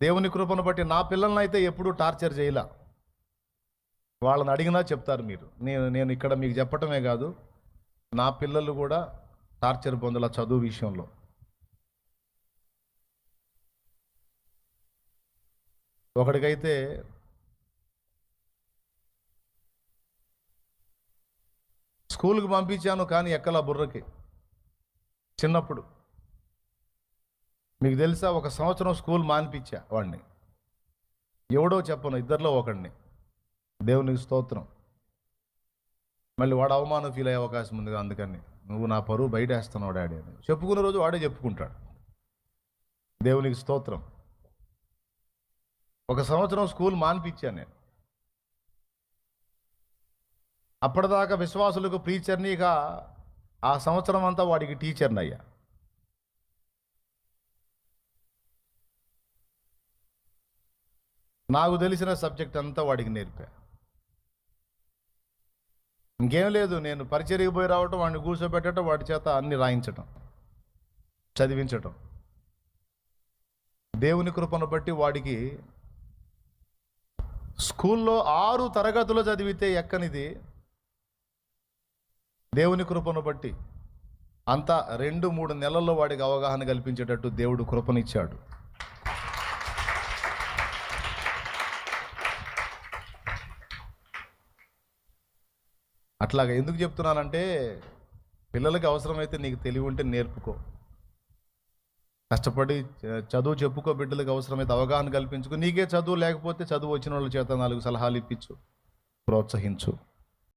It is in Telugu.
దేవుని కృపను బట్టి నా పిల్లల్ని అయితే ఎప్పుడూ టార్చర్ చేయలా. వాళ్ళని అడిగినా చెప్తారు మీరు. నేను ఇక్కడ మీకు చెప్పటమే కాదు, నా పిల్లలు కూడా టార్చర్ పొందల చదువు విషయంలో. ఒకడికైతే స్కూల్కి పంపించాను కానీ ఎక్కలా బుర్రకి. చిన్నప్పుడు మీకు తెలుసా, 1 సంవత్సరం స్కూల్ మానిపించా వాడిని. ఎవడో చెప్పను, ఇద్దరిలో ఒకడిని. దేవునికి స్తోత్రం. మళ్ళీ వాడు అవమానం ఫీల్ అయ్యే అవకాశం ఉంది. అందుకని నువ్వు నా పరువు బయట వేస్తున్నావు డాడీ అని చెప్పుకునే రోజు వాడే చెప్పుకుంటాడు. దేవునికి స్తోత్రం. 1 సంవత్సరం స్కూల్ మానిపించాను నేను. అప్పటిదాకా విశ్వాసులకు ప్రీచర్ని, ఇక ఆ సంవత్సరం అంతా వాడికి టీచర్ని అయ్యా. నాకు తెలిసిన సబ్జెక్ట్ అంతా వాడికి నేర్పా. ఇంకేం లేదు, నేను పరిచర్యకి పోయి రావటం, వాడిని కూర్చోబెట్టడం, వాడి చేత అన్ని రాయించటం, చదివించటం. దేవుని కృపను బట్టి వాడికి స్కూల్లో 6 తరగతులు చదివితే ఎక్కనిది, దేవుని కృపను బట్టి అంతా 2-3 నెలల్లో వాడికి అవగాహన కల్పించేటట్టు దేవుడు కృపనిచ్చాడు. అట్లాగా ఎందుకు చెప్తున్నానంటే, పిల్లలకి అవసరమైతే నీకు తెలివి ఉంటే నేర్పుకో, కష్టపడి చదువు చెప్పుకో. బిడ్డలకు అవసరమైతే అవగాహన కల్పించుకో. నీకే చదువు లేకపోతే చదువు వచ్చిన వాళ్ళ చేత 4 సలహాలు ఇప్పించు, ప్రోత్సహించు.